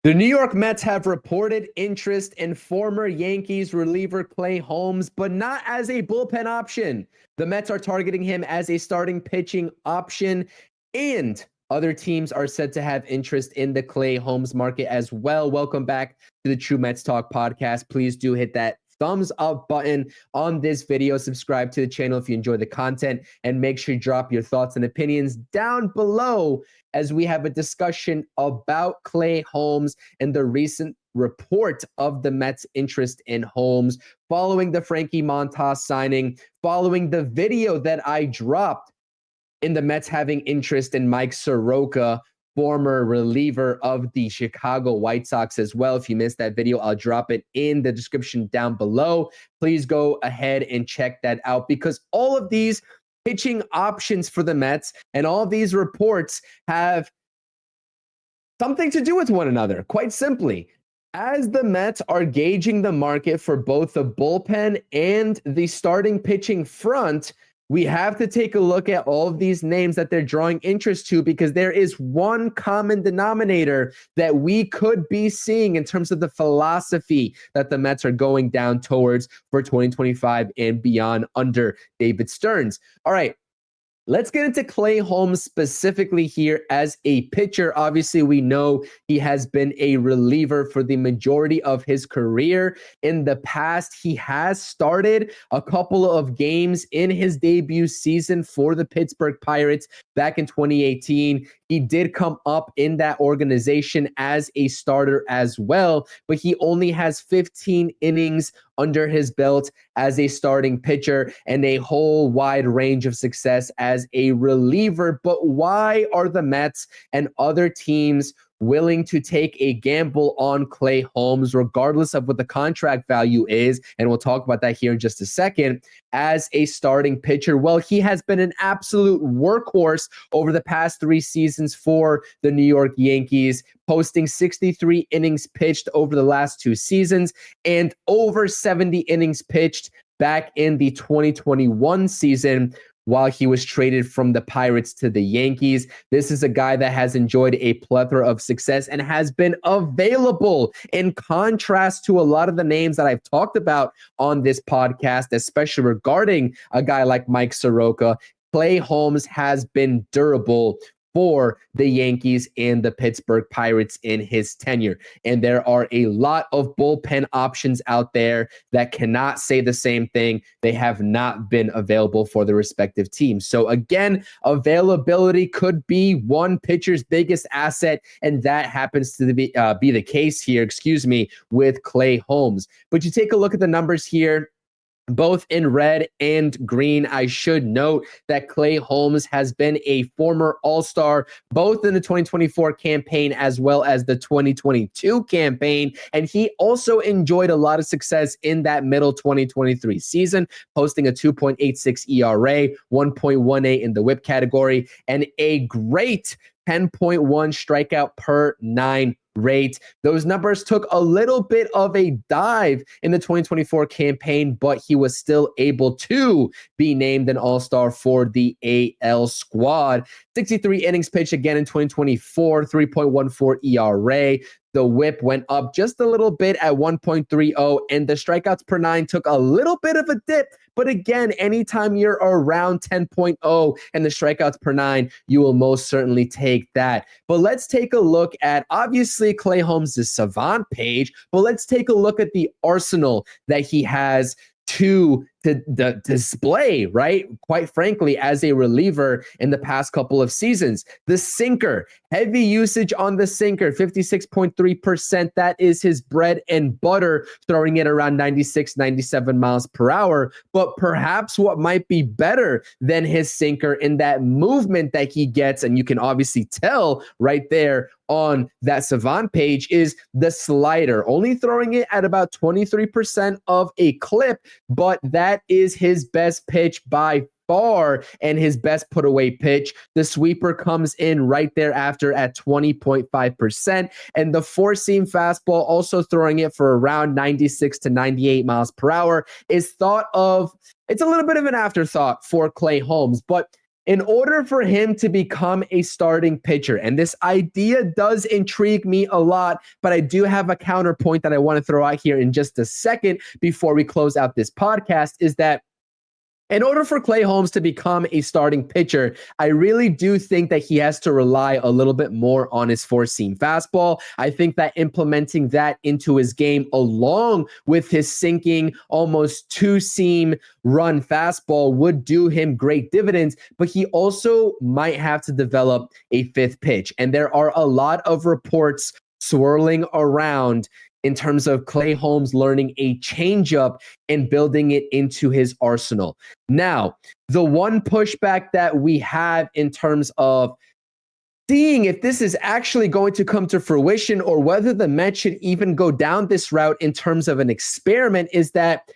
The New York Mets have reported interest in former Yankees reliever Clay Holmes, but not as a bullpen option. The Mets are targeting him as a starting pitching option, and other teams are said to have interest in the Clay Holmes market as well. Welcome back to the True Mets Talk podcast. Please do hit that thumbs up button on this video. Subscribe to the channel if you enjoy the content, and make sure you drop your thoughts and opinions down below as we have a discussion about Clay Holmes and the recent report of the Mets' interest in Holmes following the Frankie Montas signing, following the video that I dropped in the Mets having interest in Mike Soroka, former reliever of the Chicago White Sox as well. If you missed that video, I'll drop it in the description down below. Please go ahead and check that out, because all of these pitching options for the Mets and all of these reports have something to do with one another. Quite simply, as the Mets are gauging the market for both the bullpen and the starting pitching front, we have to take a look at all of these names that they're drawing interest to, because there is one common denominator that we could be seeing in terms of the philosophy that the Mets are going down towards for 2025 and beyond under David Stearns. All right. Let's get into Clay Holmes specifically here as a pitcher. Obviously, we know he has been a reliever for the majority of his career. In the past, he has started a couple of games in his debut season for the Pittsburgh Pirates back in 2018. He did come up in that organization as a starter as well, but he only has 15 innings under his belt as a starting pitcher and a whole wide range of success as a reliever. But why are the Mets and other teams willing to take a gamble on Clay Holmes, regardless of what the contract value is? And we'll talk about that here in just a second. As a starting pitcher, well, he has been an absolute workhorse over the past 3 seasons for the New York Yankees, posting 63 innings pitched over the last 2 seasons and over 70 innings pitched back in the 2021 season, while he was traded from the Pirates to the Yankees. This is a guy that has enjoyed a plethora of success and has been available, in contrast to a lot of the names that I've talked about on this podcast, especially regarding a guy like Mike Soroka. Clay Holmes has been durable for the Yankees and the Pittsburgh Pirates in his tenure. And there are a lot of bullpen options out there that cannot say the same thing. They have not been available for the respective teams. So again, availability could be one pitcher's biggest asset, and that happens to be the case here, with Clay Holmes. But you take a look at the numbers here, both in red and green. I should note that Clay Holmes has been a former All-Star, both in the 2024 campaign as well as the 2022 campaign. And he also enjoyed a lot of success in that middle 2023 season, posting a 2.86 ERA, 1.18 in the WHIP category, and a great 10.1 strikeout per 9 rate. Those numbers took a little bit of a dive in the 2024 campaign, but he was still able to be named an All-Star for the AL squad. 63 innings pitched again in 2024, 3.14 ERA. The WHIP went up just a little bit at 1.30, and the strikeouts per 9 took a little bit of a dip. But again, anytime you're around 10.0 and the strikeouts per 9, you will most certainly take that. But let's take a look at, obviously, Clay Holmes' savant page, but let's take a look at the arsenal that he has to display, right? Quite frankly, as a reliever in the past couple of seasons. The sinker, heavy usage on the sinker, 56.3%. That is his bread and butter, throwing it around 96, 97 miles per hour. But perhaps what might be better than his sinker in that movement that he gets, and you can obviously tell right there on that savant page, is the slider, only throwing it at about 23% of a clip, but that is his best pitch by far and his best put away pitch. The sweeper comes in right thereafter at 20.5%, and the four-seam fastball, also throwing it for around 96 to 98 miles per hour, is thought of, it's a little bit of an afterthought for Clay Holmes, but in order for him to become a starting pitcher, and this idea does intrigue me a lot, but I do have a counterpoint that I want to throw out here in just a second before we close out this podcast, is that in order for Clay Holmes to become a starting pitcher, I really do think that he has to rely a little bit more on his four-seam fastball. I think that implementing that into his game along with his sinking, almost two-seam run fastball would do him great dividends, but he also might have to develop a fifth pitch. And there are a lot of reports swirling around in terms of Clay Holmes learning a changeup and building it into his arsenal. Now, the one pushback that we have in terms of seeing if this is actually going to come to fruition or whether the Mets should even go down this route in terms of an experiment is that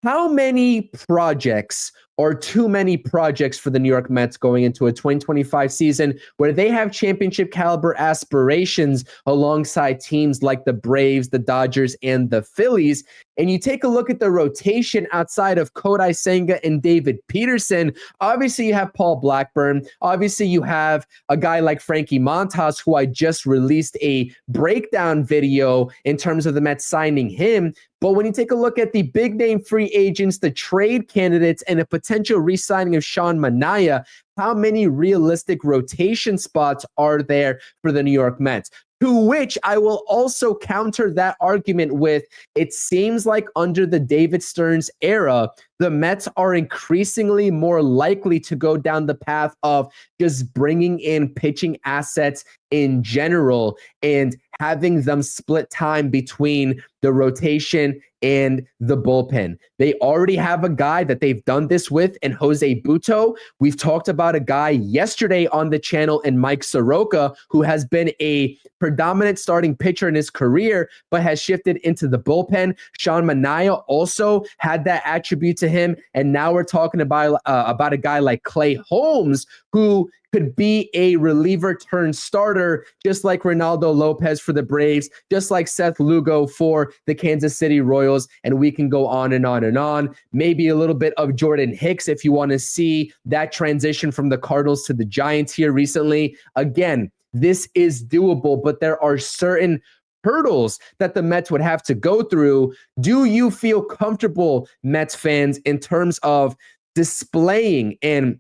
how many projects or too many projects for the New York Mets going into a 2025 season where they have championship caliber aspirations alongside teams like the Braves, the Dodgers, and the Phillies. And you take a look at the rotation outside of Kodai Senga and David Peterson. Obviously, you have Paul Blackburn. Obviously, you have a guy like Frankie Montas, who I just released a breakdown video in terms of the Mets signing him. But when you take a look at the big name free agents, the trade candidates, and a potential re-signing of Sean Manaea, how many realistic rotation spots are there for the New York Mets? To which I will also counter that argument with, it seems like under the David Stearns era, the Mets are increasingly more likely to go down the path of just bringing in pitching assets in general and having them split time between the rotation and the bullpen. They already have a guy that they've done this with in Jose Butto. We've talked about a guy yesterday on the channel in Mike Soroka, who has been a predominant starting pitcher in his career, but has shifted into the bullpen. Sean Manaea also had that attribute to him. And now we're talking about a guy like Clay Holmes, who could be a reliever turned starter, just like Ronaldo Lopez for the Braves, just like Seth Lugo for the Kansas City Royals, and we can go on and on and on. Maybe a little bit of Jordan Hicks if you want to see that transition from the Cardinals to the Giants here recently. Again, this is doable, but there are certain hurdles that the Mets would have to go through. Do you feel comfortable, Mets fans, in terms of displaying and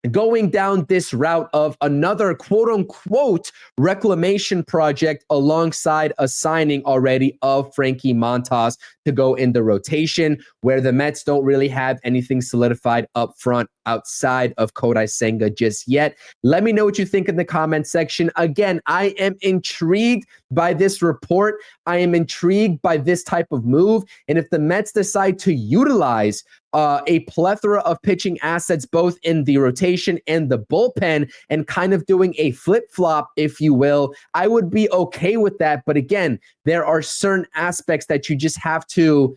going down this route of another quote-unquote reclamation project alongside a signing already of Frankie Montas to go in the rotation, where the Mets don't really have anything solidified up front outside of Kodai Senga just yet? Let me know what you think in the comment section. Again, I am intrigued by this report. I am intrigued by this type of move. And if the Mets decide to utilize a plethora of pitching assets, both in the rotation and the bullpen, and kind of doing a flip-flop, if you will, I would be okay with that. But again, there are certain aspects that you just have to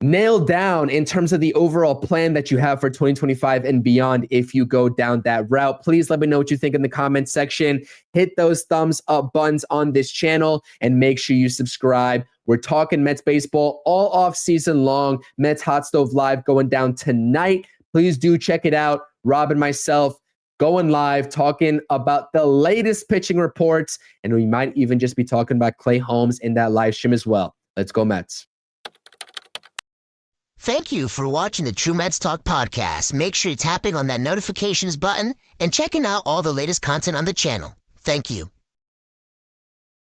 nail down in terms of the overall plan that you have for 2025 and beyond if you go down that route. Please let me know what you think in the comment section. Hit those thumbs up buttons on this channel and make sure you subscribe. We're talking Mets baseball all off season long. Mets Hot Stove Live going down tonight. Please do check it out. Rob and myself going live, talking about the latest pitching reports, and we might even just be talking about Clay Holmes in that live stream as well. Let's go Mets. Thank you for watching the True Mets Talk podcast. Make sure you're tapping on that notifications button and checking out all the latest content on the channel. Thank you.